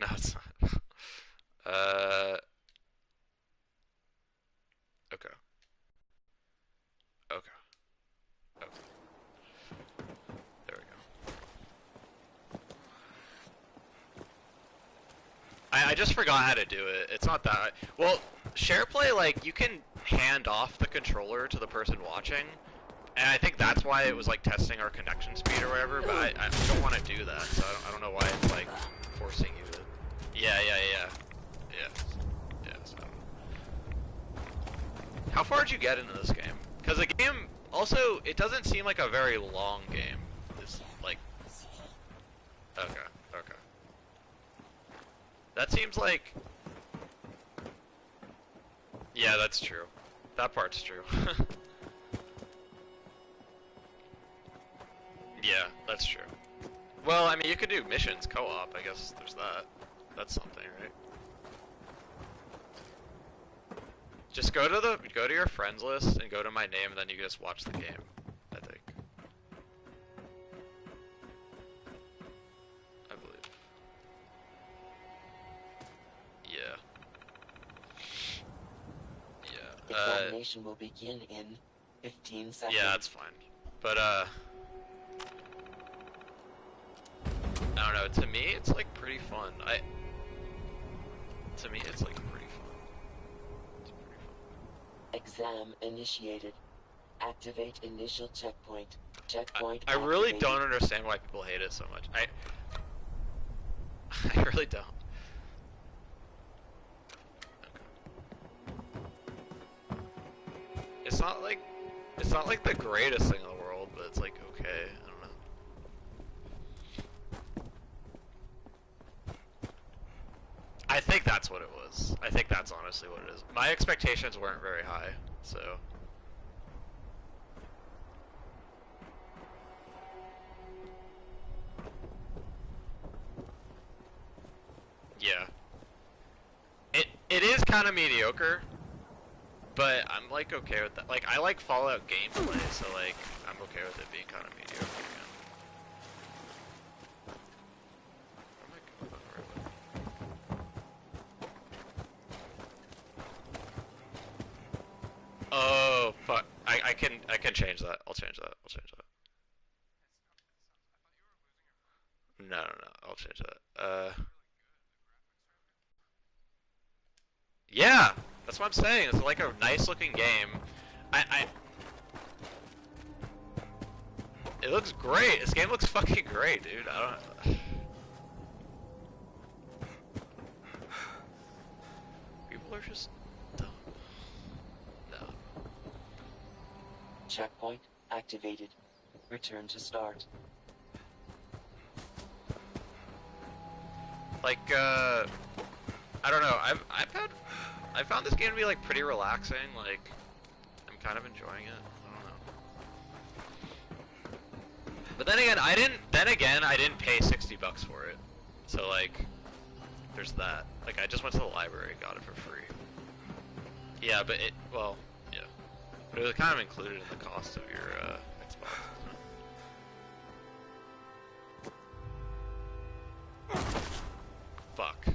No, it's not. Uh, okay, okay, okay. There we go. I just forgot how to do it. It's not that. Well, share play, like, you can hand off the controller to the person watching, and I think that's why it was, like, testing our connection speed or whatever, but I don't want to do that, so I don't know why it's, like, forcing you to. Yeah, yeah, yeah. Yeah. Yeah, so. How far did you get into this game? Because the game, also, it doesn't seem like a very long game. It's, like, okay, okay. That seems like. Yeah, that's true. That part's true. Yeah, that's true. Well, I mean, you could do missions co-op. I guess there's that. That's something, right? Just go to your friends list and go to my name, and then you can just watch the game. I think. I believe. Yeah. Yeah. Examination will begin in 15 seconds. Yeah, that's fine. But I don't know. To me, it's like pretty fun. To me, it's like pretty fun. It's pretty Exam initiated. Activate initial checkpoint. fun. Checkpoint I really activated. don't understand why people hate it so much. I really don't. It's not like the greatest thing in the world, but it's like okay. I don't know. I think that's what it was. I think that's honestly what it is. My expectations weren't very high, so yeah. It is kind of mediocre, but I'm like okay with that. Like I like Fallout gameplay, so like I'm okay with it being kind of mediocre again. Where am I going? Oh fuck! I can change that. I'll change that. I'll change that. No, no, no. I'll change that. Yeah, that's what I'm saying. It's like a nice looking game. I it looks great. This game looks fucking great, dude. I don't. People are just dumb. No. Checkpoint activated. Return to start. Like, I don't know. I found this game to be like pretty relaxing. Like, I'm kind of enjoying it. I don't know. But then again, I didn't. Then again, I didn't pay $60 for it. So like, there's that. Like, I just went to the library, got it for free. Yeah, but it. Well, yeah. But it was kind of included in the cost of your Xbox. Fuck.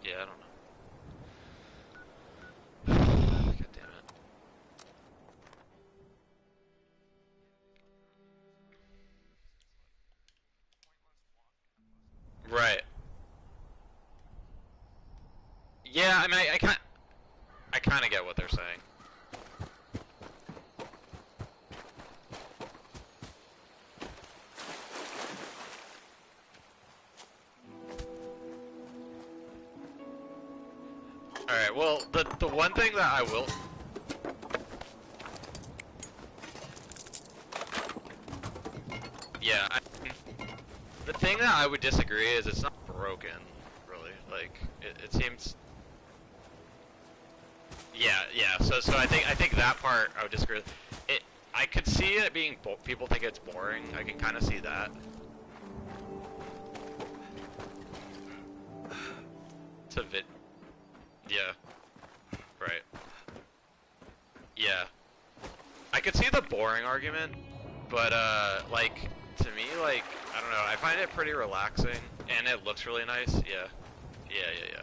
Yeah, I don't know. God damn it. Right. Yeah, I mean, I kind of get what they're saying. All right. Well, the one thing that I will. Yeah, the thing that I would disagree is it's not broken, really. Like it seems. Yeah, yeah. So I think that part I would disagree with. It I could see it being people think it's boring. I can kind of see that. To vid. Yeah. Right. Yeah. I could see the boring argument, but like to me, like I don't know, I find it pretty relaxing, and it looks really nice. Yeah, yeah.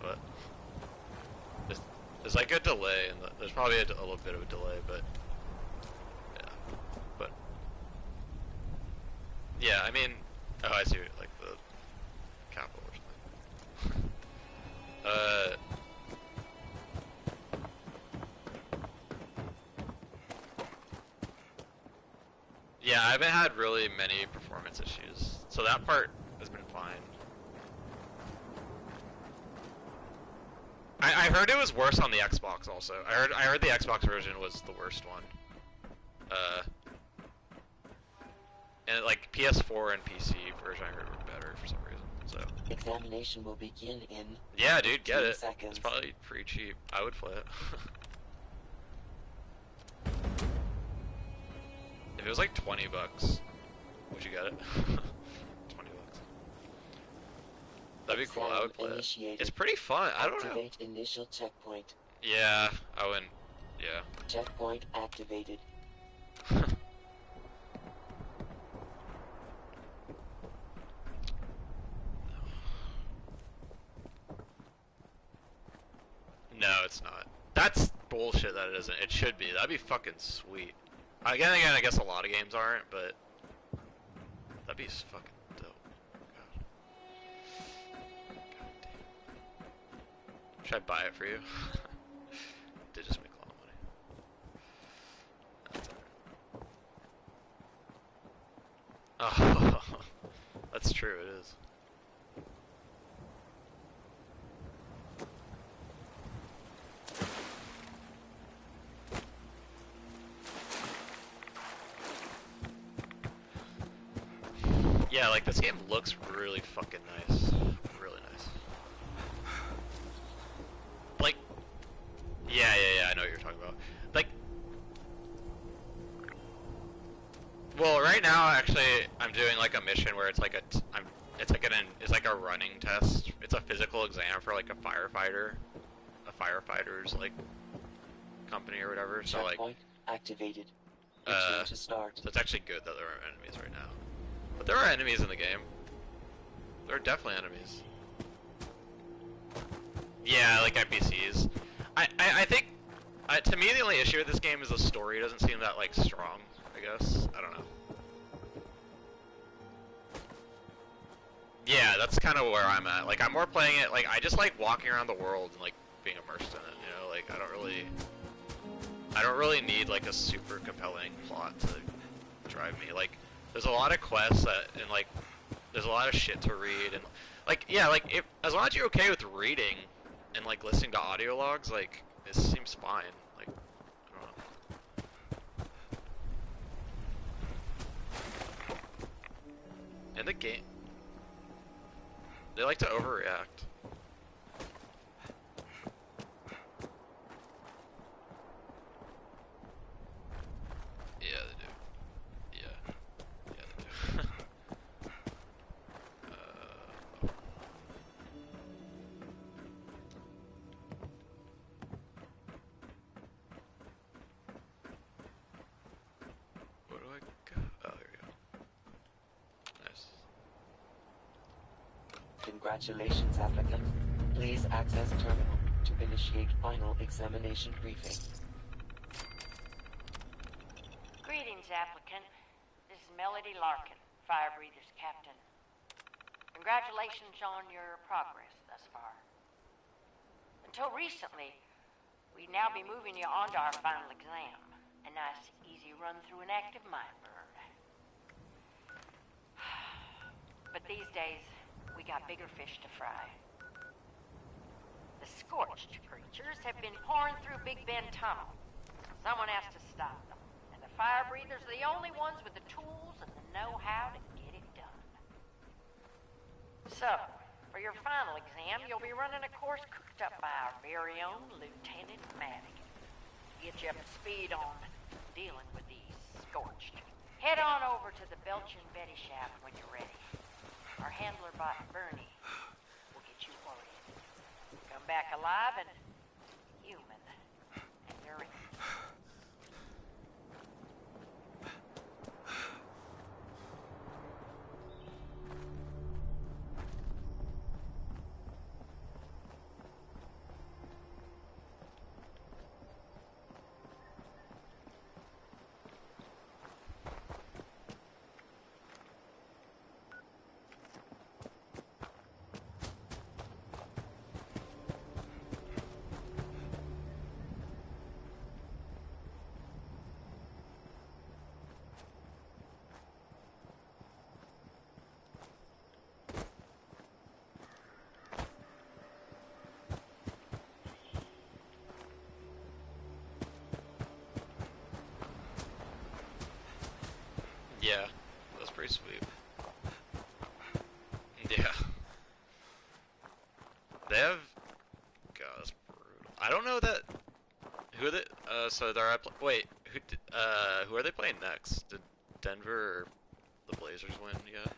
But there's like a delay, and there's probably a little bit of a delay, but yeah, but yeah, I mean, oh, I see, like the capital or something. Yeah, I haven't had really many performance issues, so that part has been fine. I heard it was worse on the Xbox also. I heard the Xbox version was the worst one. And like PS4 and PC version I heard were better for some reason. So Examination will begin in. yeah, dude, get it. Seconds. It's probably pretty cheap. I would play it. If it was like $20, would you get it? 20 bucks. That'd be cool. I would play it. It's pretty fun. I don't know. Activate initial checkpoint. Yeah, I wouldn't. Yeah. Checkpoint activated. No, it's not. That's bullshit that it isn't. It should be. That'd be fucking sweet. Again, I guess a lot of games aren't, but that'd be fucking dope. God. God damn. Should I buy it for you? Did just make a lot of money. Oh, that's true. It is. Yeah, like this game looks really fucking nice. Really nice. Like, yeah, I know what you're talking about. Like, well, right now actually I'm doing like a mission where it's like it's like a running test. It's a physical exam for like a firefighter's like company or whatever. So like, Checkpoint activated. Return to start. so it's actually good that there are enemies right now. But there are enemies in the game. There are definitely enemies. Yeah, like NPCs. I think, to me the only issue with this game is the story doesn't seem that, like, strong, I guess. I don't know. Yeah, that's kind of where I'm at. Like, I'm more playing it, like, I just like walking around the world and, like, being immersed in it, you know? Like, I don't really need, like, a super compelling plot to drive me. Like, there's a lot of quests that, and like, there's a lot of shit to read, and like, yeah, like, if as long as you're okay with reading and like listening to audio logs, like, this seems fine. Like, I don't know. In the game, they like to overreact. Yeah, they do. Yeah. Yeah, they do. Where do I go? Oh, there we go. Nice. Congratulations, applicant. Please access terminal to initiate final examination briefing. Greetings, applicant. This is Melody Larkin, Fire Breathers Captain. Congratulations on your progress thus far. Until recently, we'd now be moving you on to our final exam. A nice, easy run through an active mine burn. But these days, we got bigger fish to fry. The scorched creatures have been pouring through Big Bend Tunnel. Someone has to stop them. And the fire breathers are the only ones with the tools and the know-how to get it done. So, for your final exam, you'll be running a course cooked up by our very own Lieutenant Madigan. Get you up to speed on dealing with these scorched. Head on over to the Belch and Betty shaft when you're ready. Our handler bot Bernie will get you oriented. Come back alive and human. Yeah, that's pretty sweet. Yeah. They have... God, that's brutal. I don't know that... Who are they... so they're... Wait, who are they playing next? Did Denver or the Blazers win yet?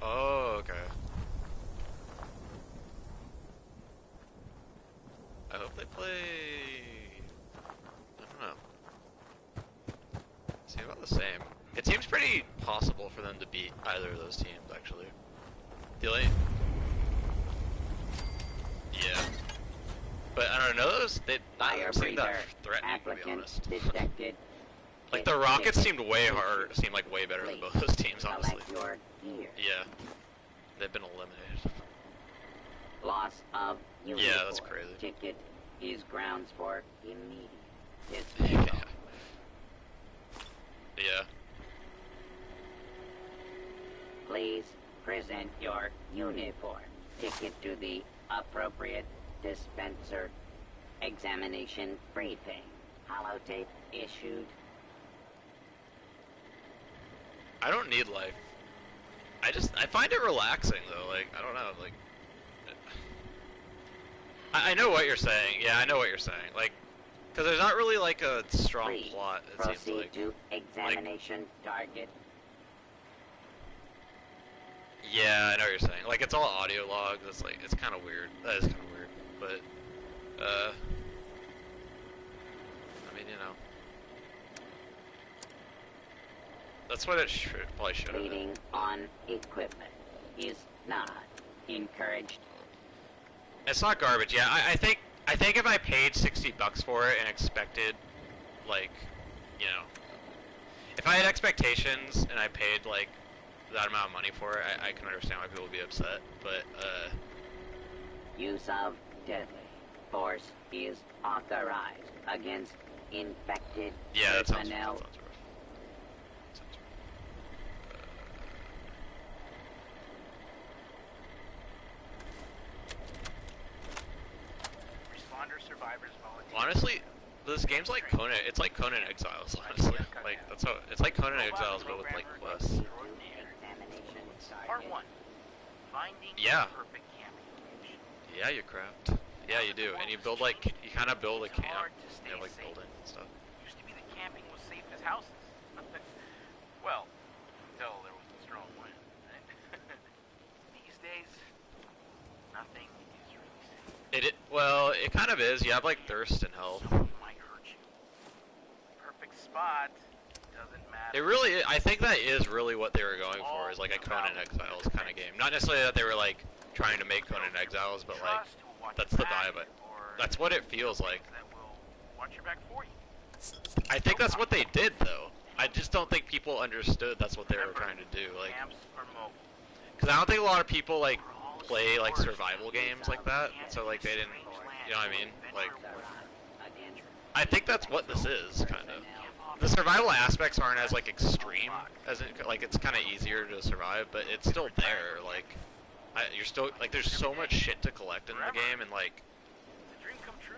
Oh, okay. I hope they play... I don't know. Seem about the same. It seems pretty possible for them to beat either of those teams, actually. The only... Yeah. But I don't know, those... They don't seem that threatening, to be honest. Detected. Like, the Rockets seemed way harder, seemed like way better than both those teams, honestly. Your gear. Yeah. They've been eliminated. Loss of uniform. Yeah, that's crazy. Ticket is grounds for immediate Yeah. dismissal. Yeah. Please present your uniform ticket to the appropriate dispenser. Examination briefing. Holotape issued. I don't need life. I find it relaxing, though, like, I don't know, like... I know what you're saying, yeah, I know what you're saying, like, because there's not really, like, a strong Please plot, it proceed seems like. to examination target. Yeah, I know what you're saying. Like, it's all audio logs. It's like, it's kind of weird. That is kind of weird. But, I mean, you know. That's what it probably should have been. Reading on equipment is not encouraged. It's not garbage. Yeah, I think if I paid $60 for it and expected, like, you know, if I had expectations and I paid like that amount of money for it, I can understand why people would be upset. But Use of deadly force is authorized against infected yeah, that sounds personnel. rough. Sounds rough. Responders, survivors, volunteers. Honestly, this game's like Conan. It's like Conan Exiles. Honestly, like that's how it's like Conan Exiles, but with like quests. Examination Part target. 1. Finding Yeah. the perfect camping location. Yeah, you craft. Yeah, you do, and you build like you kind of build a It's hard camp. to You stay have like safe. buildings and stuff. Used to be that camping was safe as houses. Well, until there was a strong wind. Right? These days, nothing is really safe. Well, it kind of is. You have like thirst and health. Someone might hurt you. Perfect spot doesn't matter. It really, I think that is really what they were going for, is like a Conan Exiles kind of game. Not necessarily that they were like trying to make Conan Exiles, but like Trust who will watch that's your the back, vibe. or That's what it feels like. that will watch your back for you. I think that's what they did though. I just don't think people understood that's what they were trying to do. Like, Camps are mobile. because I don't think a lot of people like play like survival games like that, so like they didn't, you know what I mean? Like, I think that's what this is kind of. The survival aspects aren't as like extreme as it, like it's kind of easier to survive, but it's still there. Like, you're still like there's so much shit to collect in the game, and like It's a dream come true.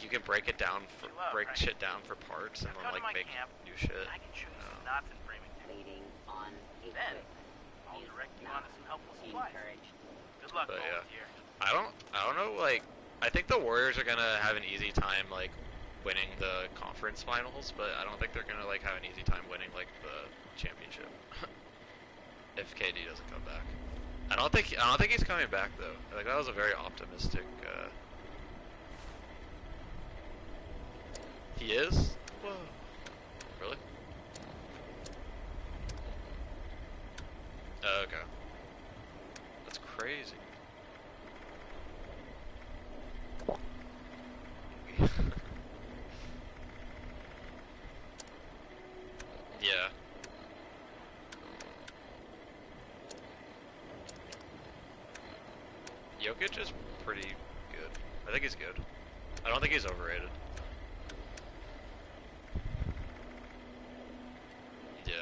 you can break it down for shit down for parts and Come then to like my make camp, new shit. and I can show you some knots and framing techniques. Leading on Then, equipment I'll is direct you not onto some helpful supplies. encouraged. Good luck, But, yeah. volunteer. I don't know, like, I think the Warriors are gonna have an easy time, like, winning the conference finals, but I don't think they're gonna, like, have an easy time winning, like, the championship. If KD doesn't come back. I don't think he's coming back, though. Like, that was a very optimistic, He is? Whoa. Really? Okay. That's crazy. Yeah. Jokic is pretty good. I think he's good. I don't think he's overrated. Yeah.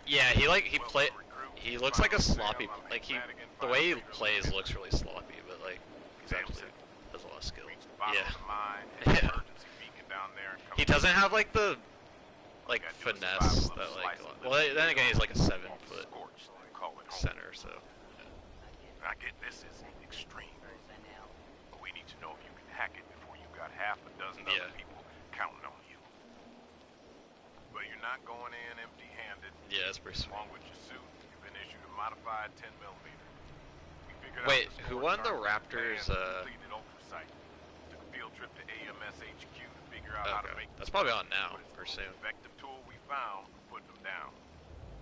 Yeah, he looks like a sloppy, like the way he plays looks really sloppy, but like, he's actually has a lot of skill. Reach the bottom Yeah. of the mine, Yeah. hit the emergency beacon down there, and come He doesn't have like the Gotta do a finesse survival that level like. slice of Well, then again, he's like a 7-foot Scorch, so they call it home. center, so. I get this is extreme, but we need to know if you can hack it before you've got half a dozen Yeah. other people counting on you. But you're not going in empty-handed. Yeah, that's pretty sweet. Along with your suit, you've been issued a modified 10mm. We figured Wait, out the who score won the chart Raptors, and completed oversight. Took a field trip to AMS HQ to figure out how to Okay, make that's probably on now But it's or the soon. most effective tool we found for putting them down.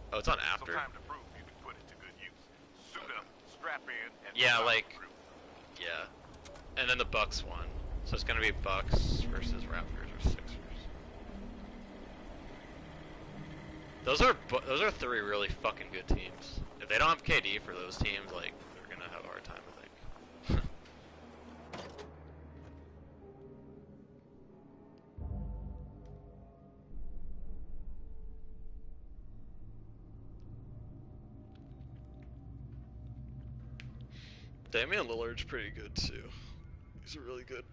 Oh, it's on after. Some time to prove you can put it to good use. Suit up, strap in, and Yeah, move out like- the crew. Yeah, and then the Bucks won, so it's gonna be Bucks versus Raptors or Sixers. Those are 3 really fucking good teams. If they don't have KD for those teams, like they're gonna have a hard time, I think. Damian Lillard's pretty good too. He's really good.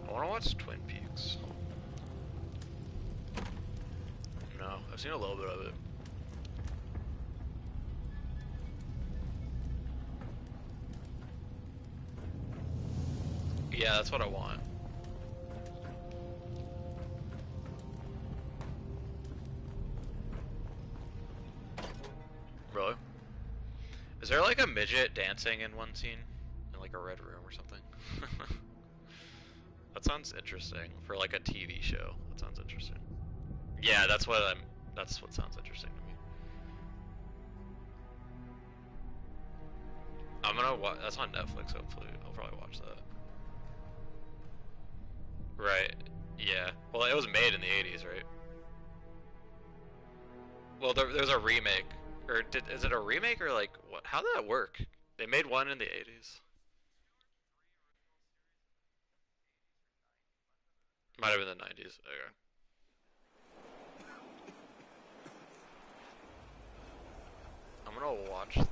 I wanna watch Twin Peaks. No, I've seen a little bit of it. Yeah, that's what I want. Really? Is there like a midget dancing in one scene? In like a red room or something? That sounds interesting for like a TV show. That sounds interesting. Yeah, that's what sounds interesting to me. I'm gonna watch, that's on Netflix, hopefully. I'll probably watch that. Right, yeah. Well, it was made in the 80s, right? Well, there's a remake. Or is it a remake or like, what? How did that work? They made one in the 80s. Might have been the 90s, okay. I'm gonna watch that.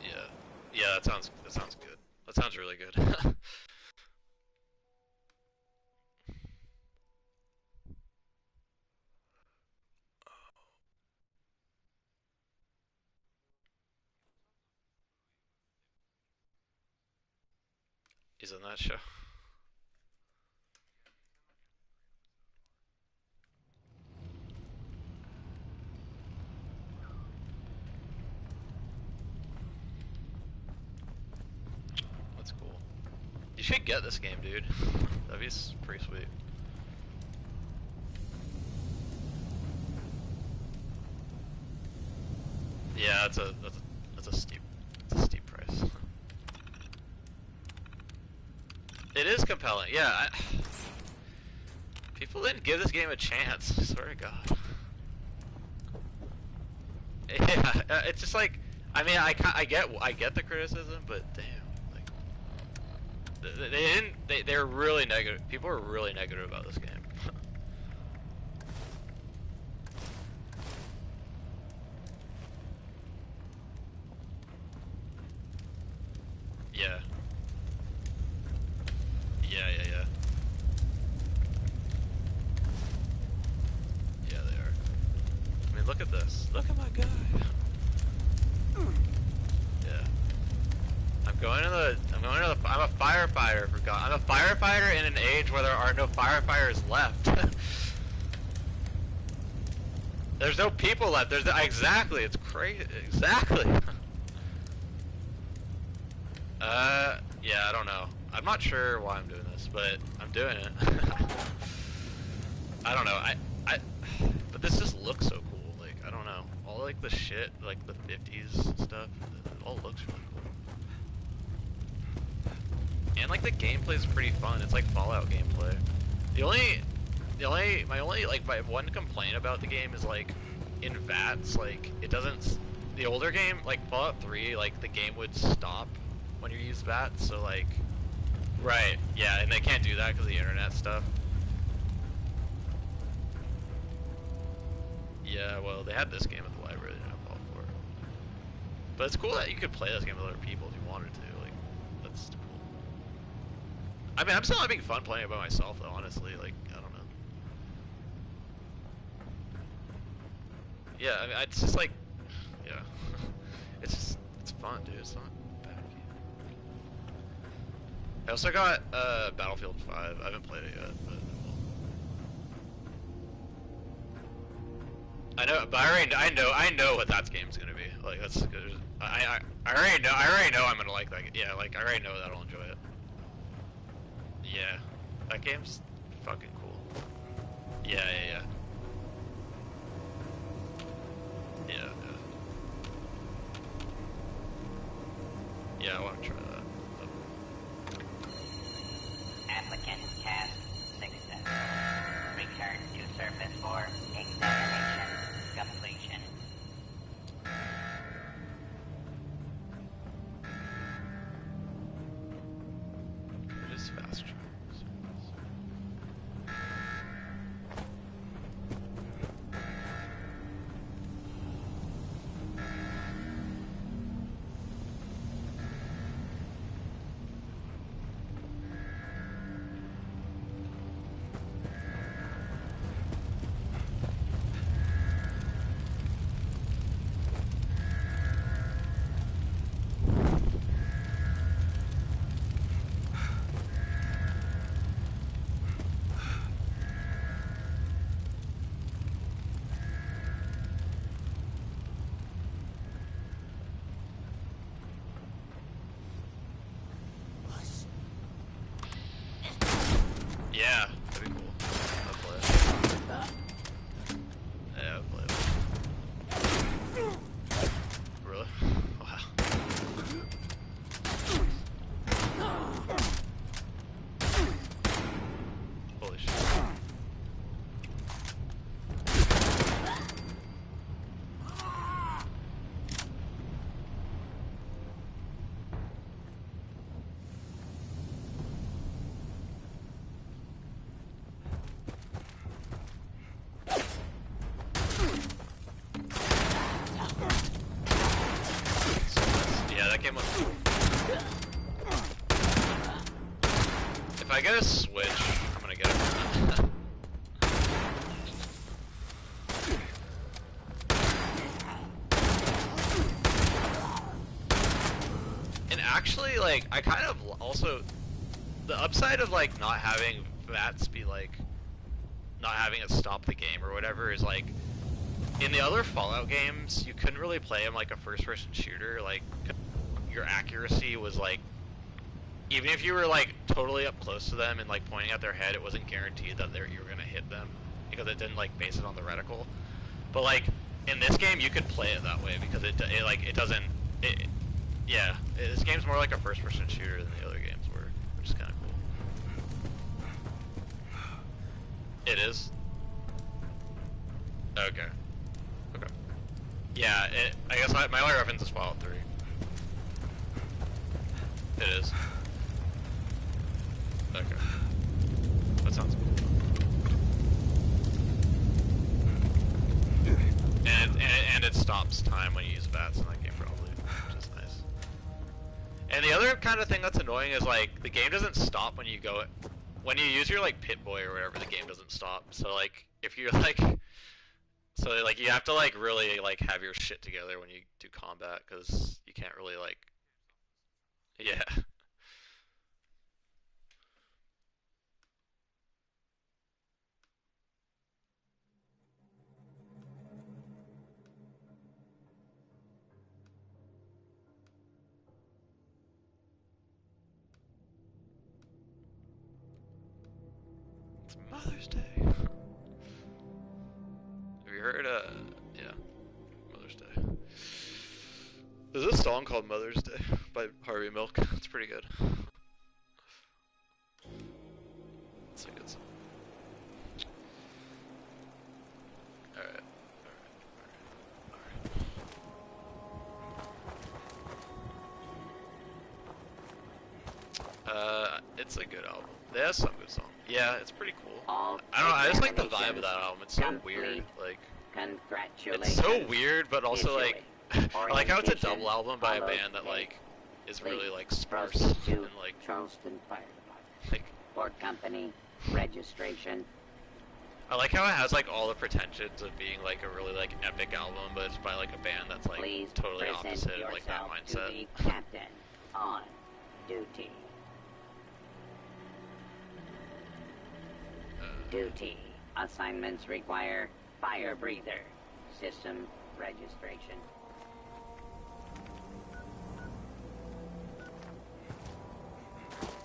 Yeah. Yeah, that sounds good. That sounds really good. He's in that show. That's cool. You should get this game, dude. That'd be pretty sweet. Yeah, that's a steep price. It is compelling. Yeah, people didn't give this game a chance. I swear to God. Yeah, it's just like, I mean, I get the criticism, but damn, like they're really negative. People are really negative about this game. Yeah. Yeah. Yeah, they are. I mean, look at this. Look at my guy. Yeah. I'm a firefighter, for God. I'm a firefighter in an age where there are no firefighters left. There's no people left. Exactly. It's crazy. Exactly. Yeah, I don't know. I'm not sure why I'm doing this, but I'm doing it. I don't know. But this just looks so cool. Like, I don't know. All like the shit, like the 50s stuff, it all looks really cool. And like the gameplay is pretty fun. It's like Fallout gameplay. The my only like my one complaint about the game is like in VATS, like it doesn't. The older game, like Fallout 3, like the game would stop when you use VATS. So like, right, yeah, and they can't do that because of the internet stuff. Yeah, well, they had this game at the library. They didn't have Fallout 4. But it's cool that you could play this game with other people if you wanted to. Like, that's cool. I mean, I'm still having fun playing it by myself, though. Honestly, like, I don't know. Yeah, I mean, it's just like, yeah, it's fun, dude. It's not a bad game. I also got Battlefield 5. I haven't played it yet, but. I know, but I know what that game's gonna be. Like that's good. I already know I'm gonna like that. Yeah, like I already know that I'll enjoy it. Yeah, that game's fucking cool. Yeah. Yeah, I want to try that. Applicant task success. Return to surface for examination completion. It is fast travel. Yeah, that'd be cool. I'll play it. Yeah, I'll play it. Really? Wow. Holy shit. Yeah, that game was cool. If I get a Switch, I'm gonna get it. And actually, like, I kind of also, the upside of like not having VATS be like, not having it stop the game or whatever is like, in the other Fallout games, you couldn't really play them like a first-person shooter. Like, your accuracy was like, even if you were like totally up close to them and like pointing at their head, it wasn't guaranteed that you were gonna hit them because it didn't like base it on the reticle. But like in this game, you could play it that way because it doesn't. Yeah, this game's more like a first-person shooter than the other games were, which is kind of cool. It is. Okay. Yeah, I guess my only reference is Fallout 3. It is. Okay. That sounds cool. And it stops time when you use VATS in that game probably, which is nice. And the other kind of thing that's annoying is like the game doesn't stop when you when you use your like Pip-Boy or whatever, the game doesn't stop. So like if you're like so like you have to like really like have your shit together when you do combat because you can't really like yeah. It's Mother's Day. Have you heard yeah, Mother's Day. There's this song called Mother's Day by Harvey Milk. It's pretty good. It's a good song. it's a good album. It has some good songs. Yeah, it's pretty cool. All I don't know. I just like the vibe of examinations that album. It's so complete. weird. Like, Congratulations. it's so weird, but also Issue like, it. I like how it's a Orientation double album by a follows band that today. like is Please really like sparse proceed to and like Charleston Fire Department. like. For company registration. I like how it has like all the pretensions of being like a really like epic album, but it's by like a band that's like Please totally present opposite of like that yourself to mindset. the captain on duty. Duty. Assignments require fire breather. System registration.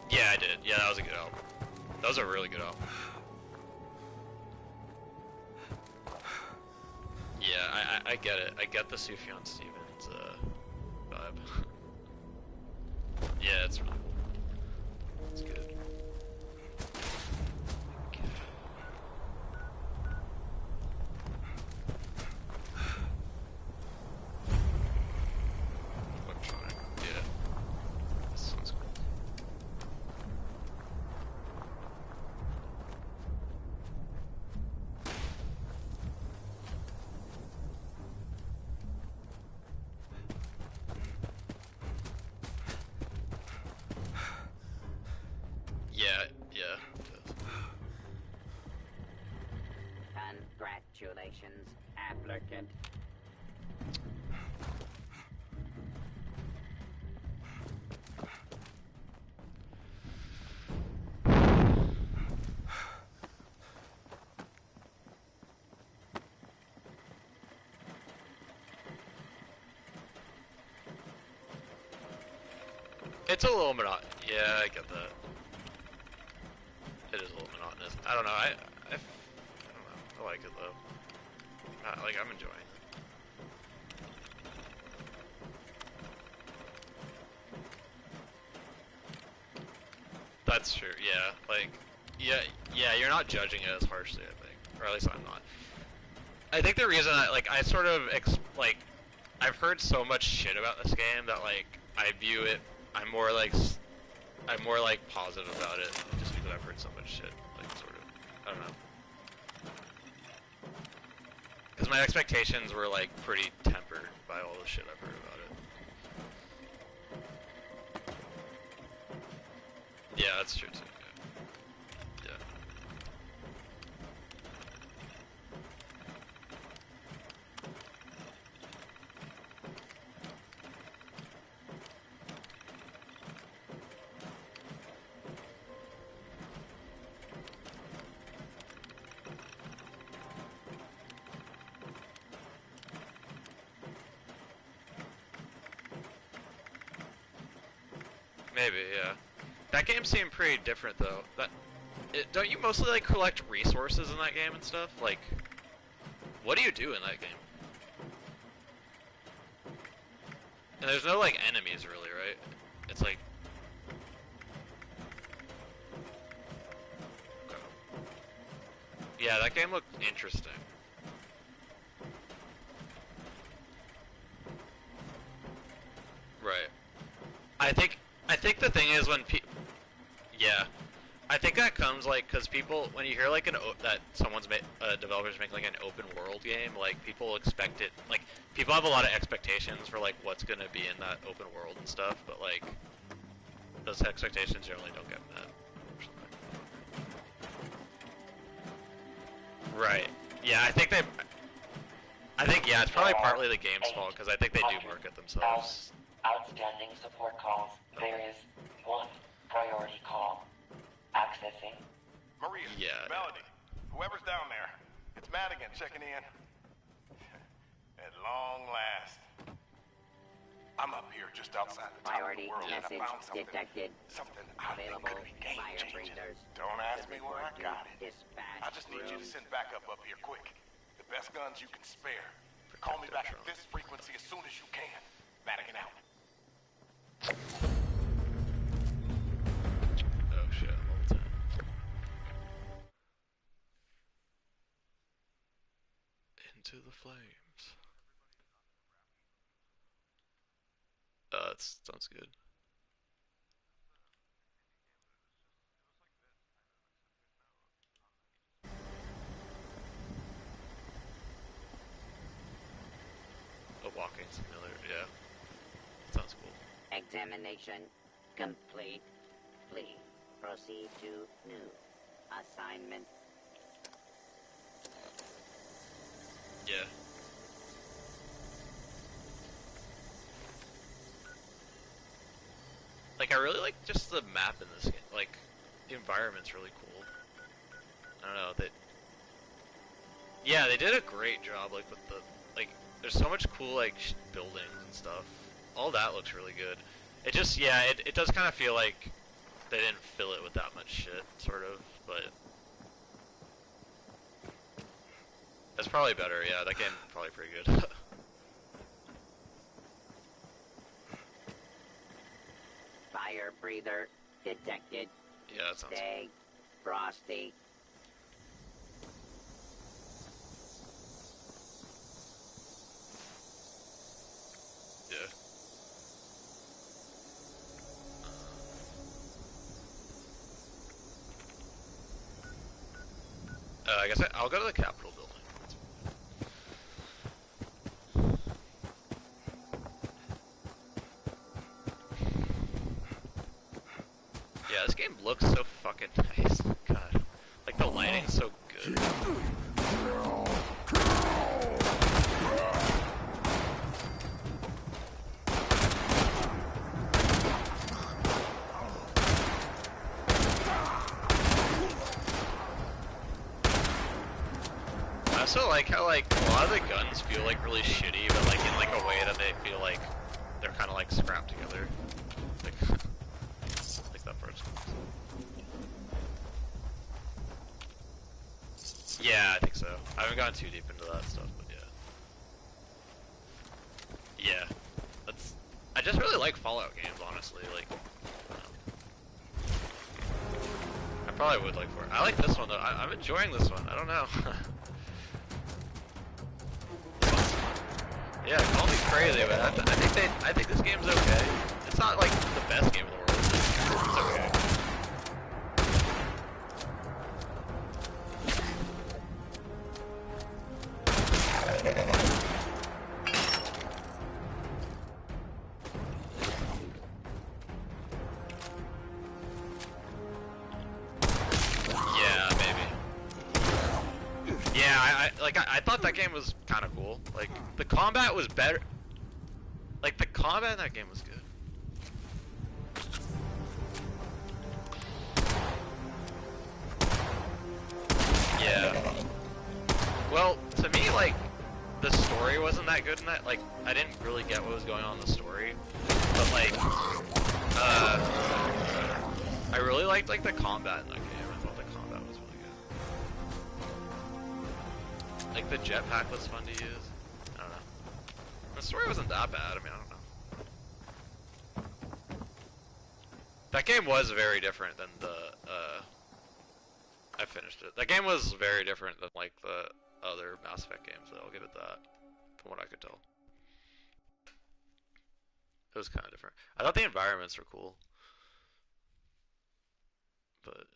Yeah, I did. Yeah, that was a good album. That was a really good album. Yeah, I get it. I get the Sufjan Stevens vibe. Yeah, it's really cool. It's good. Electronic. Yeah. This sounds cool. Yeah, yeah, it does. Congratulations, applicant. It's a little monotonous. Yeah, I get that. It is a little monotonous. I don't know. I don't know. I like it though. Like I'm enjoying it. That's true. Yeah. Like, yeah. You're not judging it as harshly, I think, or at least I'm not. I think the reason I sort of like I've heard so much shit about this game that like I view it. I'm more like positive about it just because I've heard so much shit. Like sort of. I don't know. Because my expectations were like pretty tempered by all the shit I've heard about it. Yeah, that's true too. Yeah. Yeah. Maybe, yeah. That game seemed pretty different though. Don't you mostly like collect resources in that game and stuff? Like, what do you do in that game? And there's no like enemies really, right? It's like. Okay. Yeah, that game looked interesting. Right. I think the thing is when yeah, I think that comes like because people when you hear like that someone's developers make like an open world game, like people expect it, like people have a lot of expectations for like what's gonna be in that open world and stuff, but like those expectations generally don't get met. Right. Yeah, I think yeah, it's probably partly the game's fault because I think they do market themselves. Outstanding support calls. There is one priority call. Accessing. Maria, Yeah. Melody, whoever's down there, it's Madigan checking in. At long last. I'm up here just outside the top of Priority the world and I message found something. detected. Something I think Available could be game fire changing. breathers. Don't ask me where I got it. Dispatch I just need you to send backup up here quick. The best guns you can spare. Call me back at this frequency as soon as you can. Madigan out. Oh shit, level 10. Into the flames. That sounds good. Examination complete. Please proceed to new assignment. Yeah. Like, I really like just the map in this game. Like, the environment's really cool. I don't know, yeah, they did a great job, like, with the, like, there's so much cool, like, buildings and stuff. All that looks really good. It just, yeah, it does kind of feel like they didn't fill it with that much shit, sort of, but that's probably better, yeah, that game's probably pretty good. Fire breather detected. Yeah, that sounds Stay frosty. yeah. I guess I'll go to the Capitol building. Yeah, this game looks so fucking nice. God. Like, the lighting's so good. I also like how, like, a lot of the guns feel, like, really shitty, but, like, in, like, a way that they feel like they're kind of, like, scrapped together. Like, like that first one. Yeah, I think so. I haven't gotten too deep into that stuff, but yeah. Yeah. I just really like Fallout games, honestly, like, I probably would like for it. I like this one, though. I'm enjoying this one. I don't know. Yeah, call me crazy, but I think this game's okay. It's not like the best game in the world. It's okay. Yeah, maybe. Yeah, I thought that game was kind of cool. Like, the combat was better. Like, the combat in that game was good. Yeah. Well, to me, like, the story wasn't that good in that. Like, I didn't really get what was going on in the story. But, like, I really liked, like, the combat in that game. I thought the combat was really good. Like, the jetpack was fun to use. I don't know. The story wasn't that bad. I mean, I don't know. That game was very different than the, I finished it. That game was very different than, like, the other Mass Effect games, so I'll give it that, from what I could tell. It was kind of different. I thought the environments were cool. But, yeah.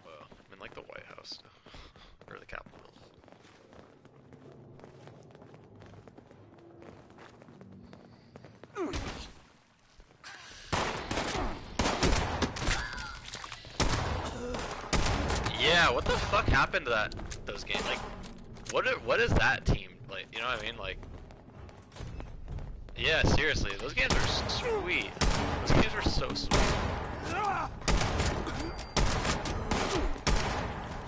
Well, I'm in, like, the White House now. Or the Capitol building. Yeah, what the fuck happened to those games? Like, what is that team like? You know what I mean? Like, yeah, seriously, those games are sweet. Those games are so sweet.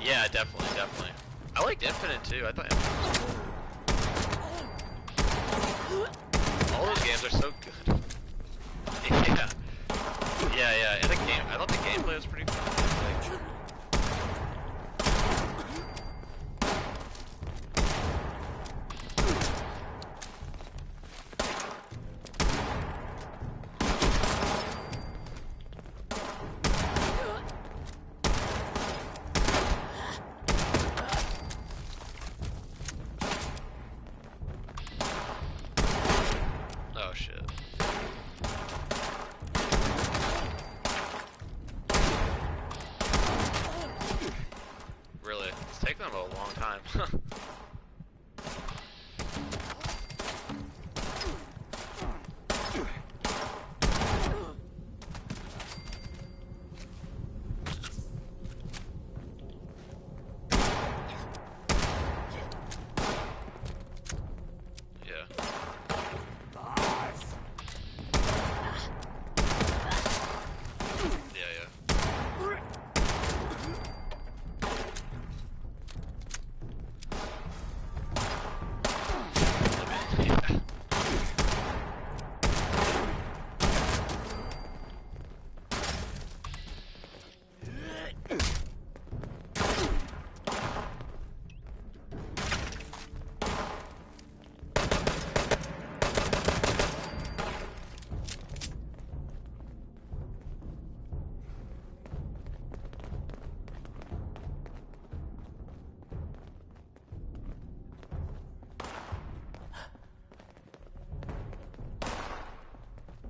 Yeah, definitely. I liked Infinite too. I thought Infinite was cool. All those games are so good. Yeah. And the game, I thought the gameplay was pretty cool. Like, a long time.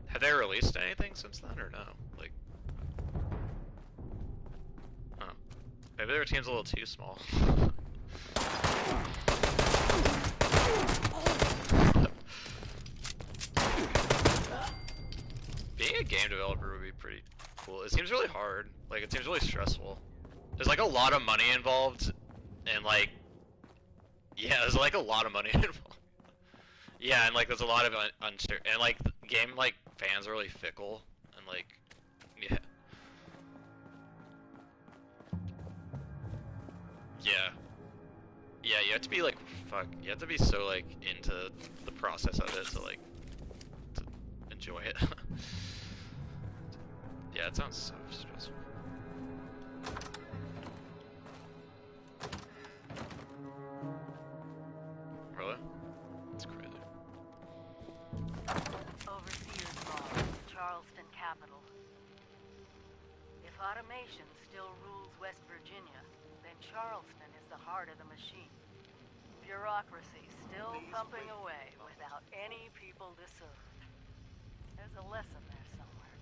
Have they released anything since then, or no? Like, oh. Maybe their team's a little too small. Being a game developer would be pretty cool. It seems really hard. Like, it seems really stressful. There's like a lot of money involved, and like, yeah, there's like a lot of money involved. Yeah, and like there's a lot of and like game like fans are really fickle, and like, yeah. Yeah. Yeah, you have to be like, fuck, you have to be so like into the process of it to like, to enjoy it. Yeah, it sounds so stressful. Really? That's crazy. Overseer's Law, Charleston Capital. If automation still rules West Virginia, then Charleston is the heart of the machine. Bureaucracy still pumping away without any people to serve. There's a lesson there somewhere.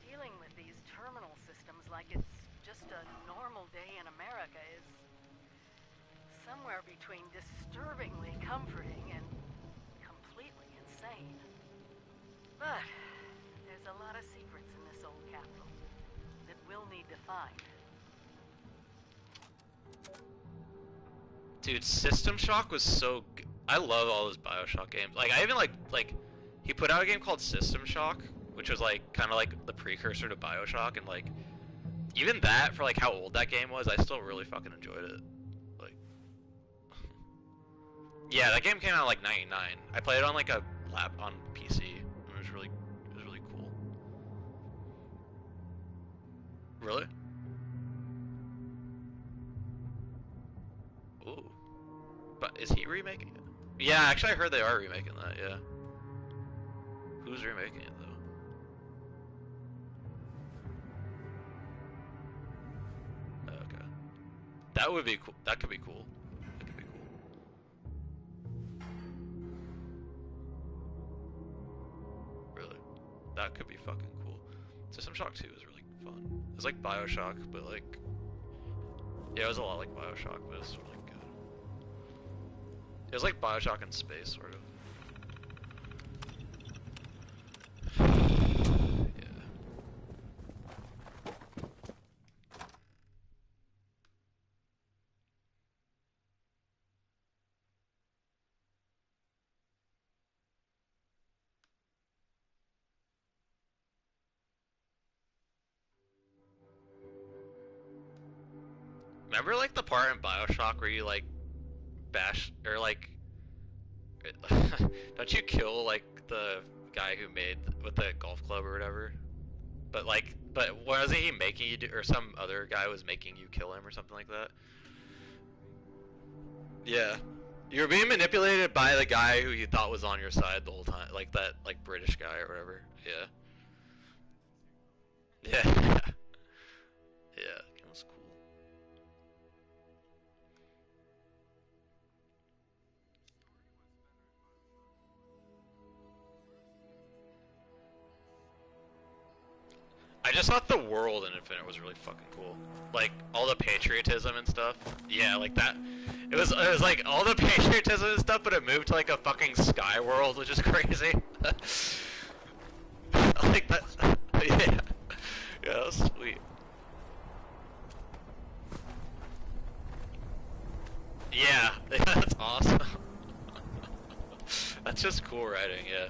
Dealing with these terminal systems like it's just a normal day in America is somewhere between disturbingly comforting and completely insane. But there's a lot of secrets in this old capital that we'll need to find. Dude, System Shock was so good. I love all those BioShock games. Like, I even like he put out a game called System Shock, which was like kind of like the precursor to BioShock, and like even that, for like how old that game was, I still really fucking enjoyed it. Like, yeah, that game came out in like '99. I played it on like a lap on PC, and it was really cool. Really? Ooh. But is he remaking it? Yeah, actually I heard they are remaking that, yeah. Who's remaking it, though? Okay. That would be cool. That could be cool. That could be cool. Really. That could be fucking cool. System Shock 2 is really fun. It's like BioShock, but like... Yeah, it was a lot like BioShock, but it's really good. It was like BioShock in space, sort of. Yeah. Remember like the part in BioShock where you like bash or like don't you kill like the guy who made with the golf club or whatever? But wasn't he making you do, or some other guy was making you kill him or something like that? Yeah. You were being manipulated by the guy who you thought was on your side the whole time, like that like British guy or whatever. Yeah. Yeah. Yeah, it was cool. just thought the world in Infinite was really fucking cool. Like all the patriotism and stuff. Yeah, like that. It was like all the patriotism and stuff, but it moved to like a fucking sky world, which is crazy. Like that. Yeah. Yeah, that was sweet. Yeah, that's awesome. That's just cool writing, yeah.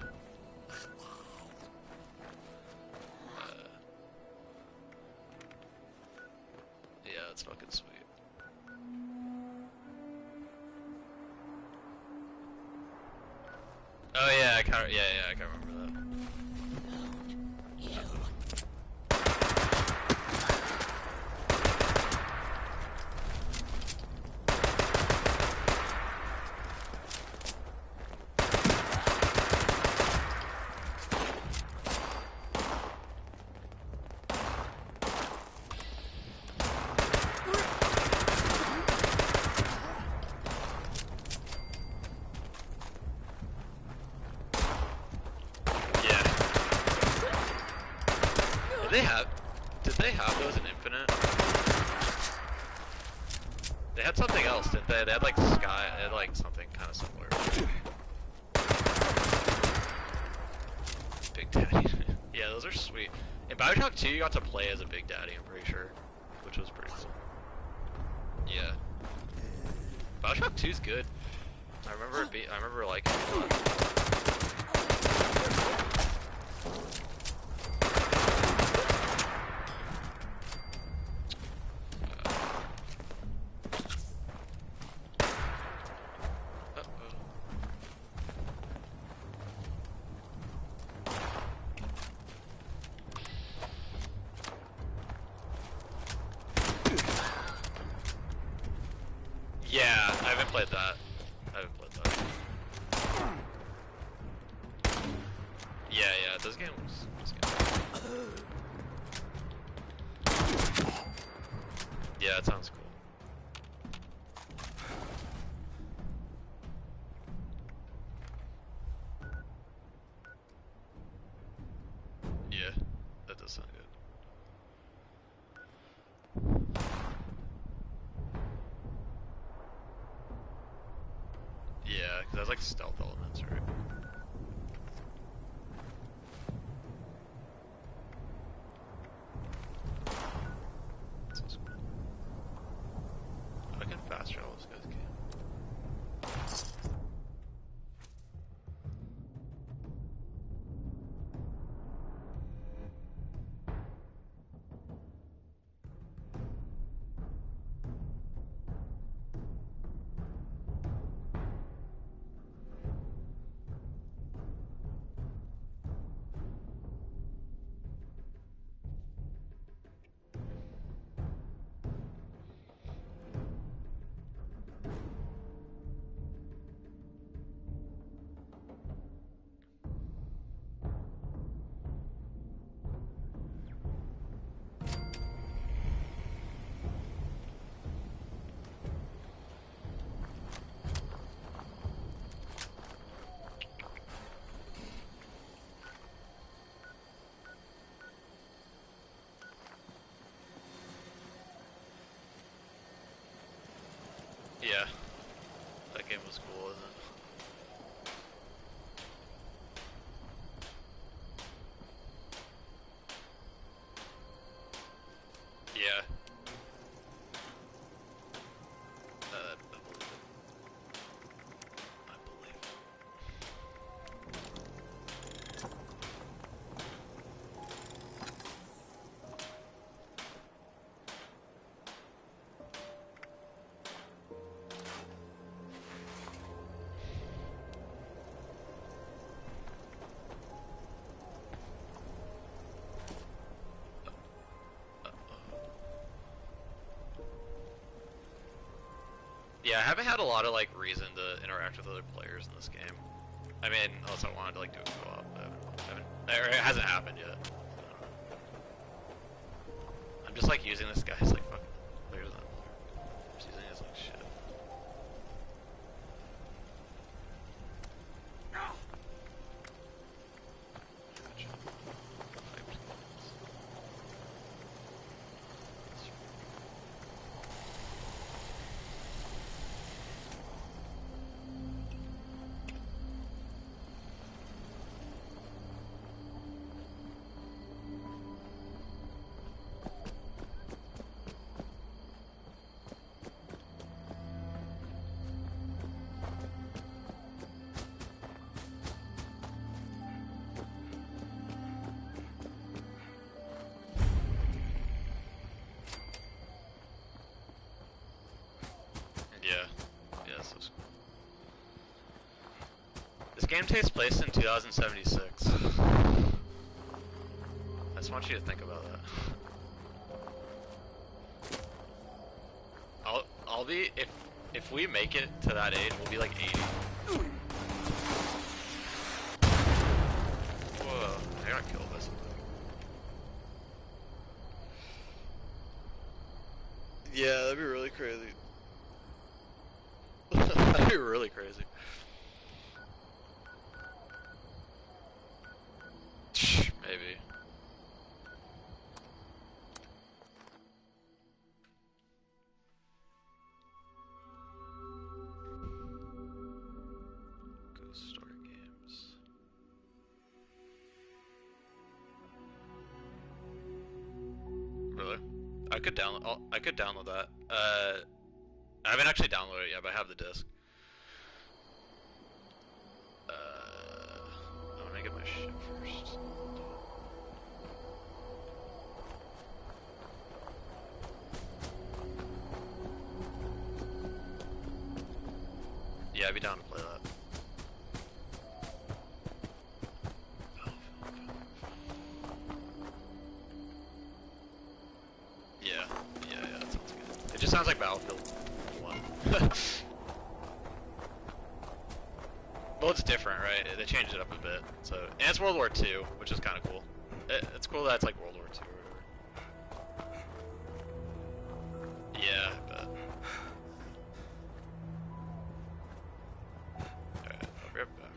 Yeah, that's fucking sweet. Oh yeah, I kinda, yeah, I can remember that. Did they have those in Infinite? They had something else, didn't they? They had like Sky, they had like something kind of similar. Big Daddy. Yeah, those are sweet. In Bioshock 2, you got to play as a Big Daddy, I'm pretty sure, which was pretty cool. Yeah. Bioshock 2's good. I remember liking it a lot. Yeah, I haven't played that. Yeah, this game was Yeah, that sounds cool. Yeah, that does sound good. Yeah, because that's like stealth elements, right? That sounds cool. I can fast travel this guy's game. Yeah, that game was cool, isn't it? Yeah. I believe it. I believe it. Yeah, I haven't had a lot of like reason to interact with other players in this game. I mean, unless I wanted to like do a co-op, or it hasn't happened yet. I'm just like using this guy's like fucking players on. I'm just using his like shit. game takes place in 2076. I just want you to think about that. I'll be if we make it to that age, we'll be like 80. Whoa, I got killed by something. Yeah, that'd be really crazy. That'd be really crazy. Maybe. Ghost Story games. Really? I could download that. I haven't actually downloaded it yet, but I have the disc. I'm gonna get my shit first. Yeah, I'd be down to play that. Yeah, that sounds good. It just sounds like Battlefield 1. Well, it's different, right? They changed it up a bit. So, and it's World War II, which is kind of cool. It's cool that it's like World War II or whatever. Yeah, I bet. Alright, I'll be right back.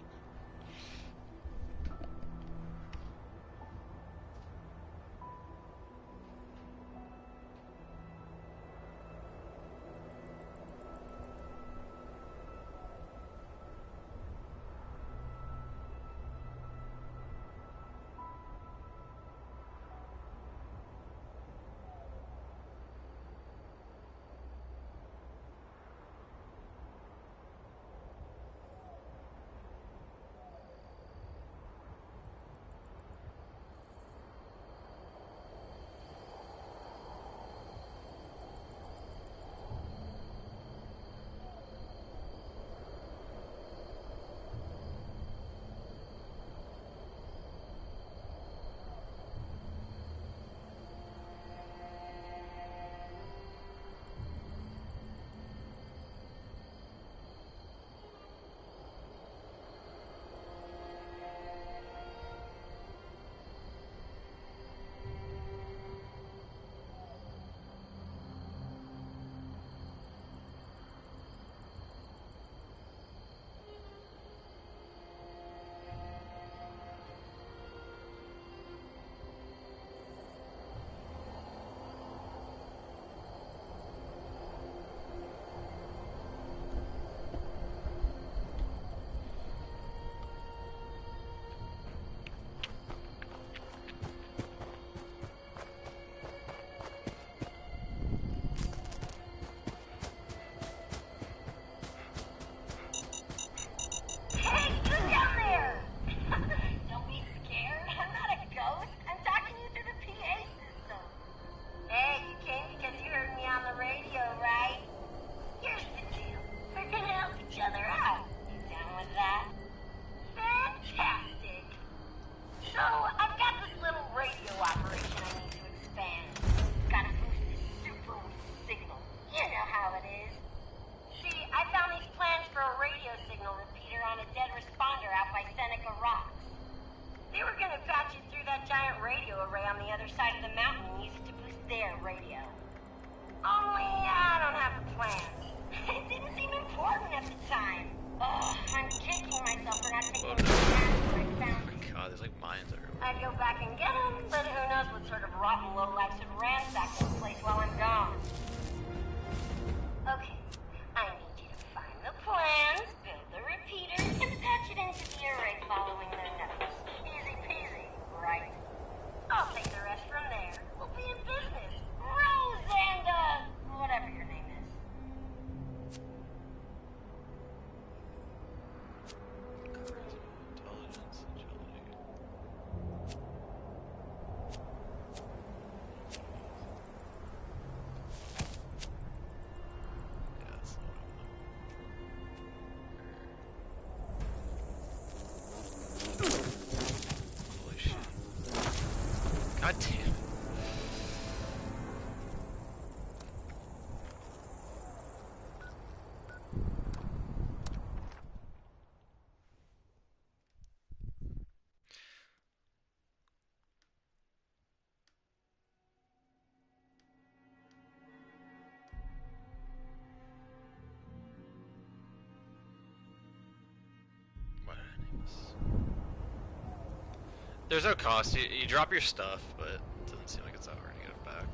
God damn it. What did I name this? There's no cost. You drop your stuff, but it doesn't seem like it's that hard to get it back.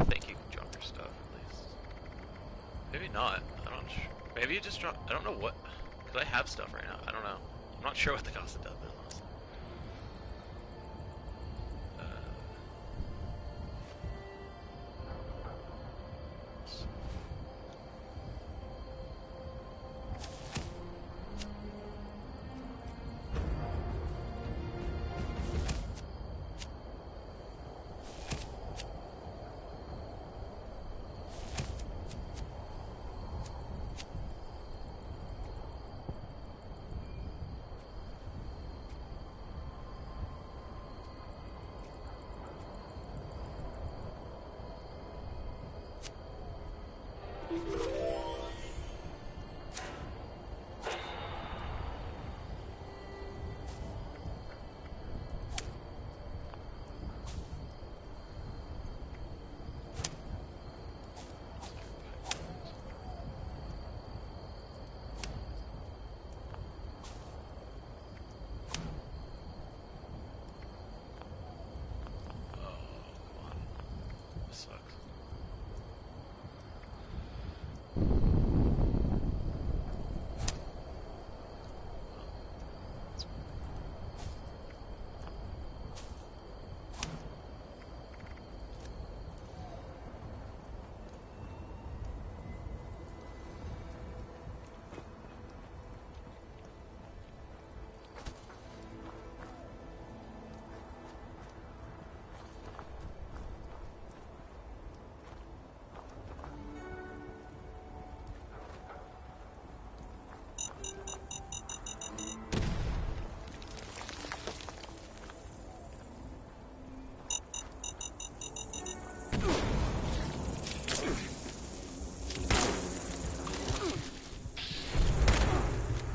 I think you can drop your stuff at least. Maybe not. I don't. Maybe you just drop. I don't know what. Cause I have stuff right now. I don't know. I'm not sure what the cost of death is. Honestly.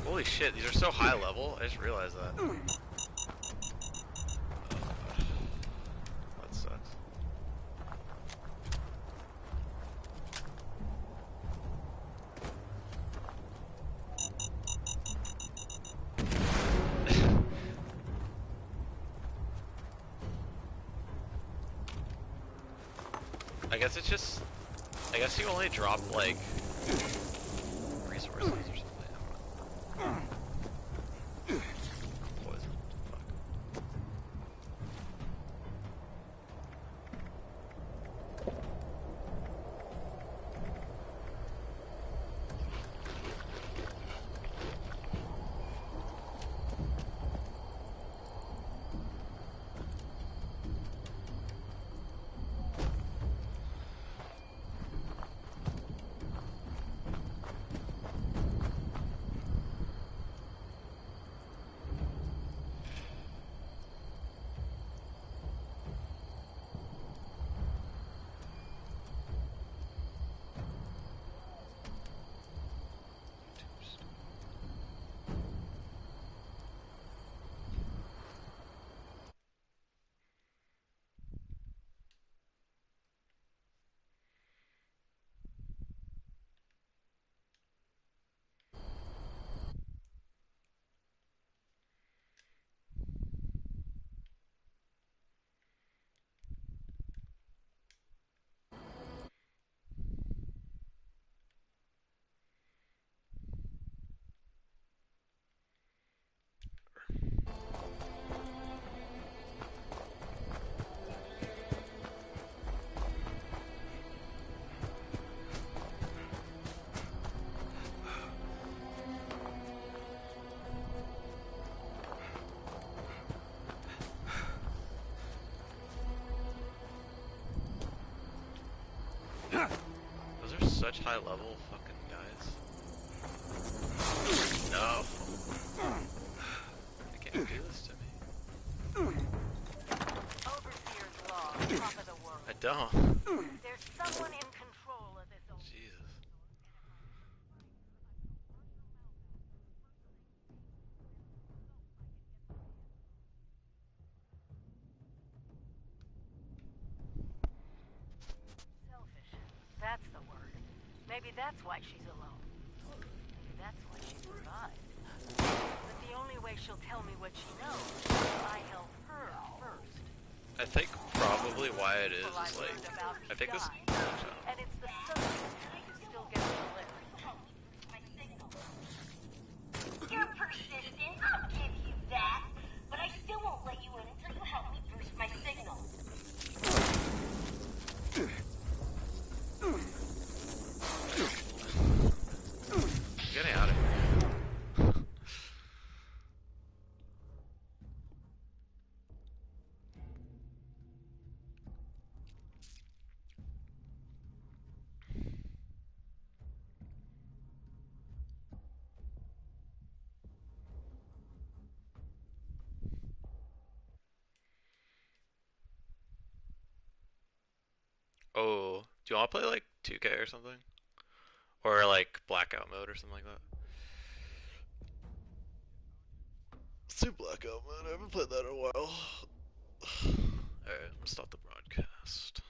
Holy shit, these are so high level. I just realized that. That sucks. I guess it's just. I guess you only drop like resources or something. Poison. Fuck. Those are such high level fucking guys. No. They can't do this to me. don't. There's someone in control of this old... Jesus. Selfish. That's the word. Maybe that's why she's alone. Maybe that's why she survived. But the only way she'll tell me what she knows is if I help her first. I think probably why it is Well, like, learned about I think this. and it's the substance who still gets to live. You're persistent, I'll give you that. But I still won't let you in until you help me boost my signal. Getting out of here. Oh, do you want to play like 2K or something? Or like blackout mode or something like that? Let's do blackout mode. I haven't played that in a while. Alright, I'm gonna stop the broadcast.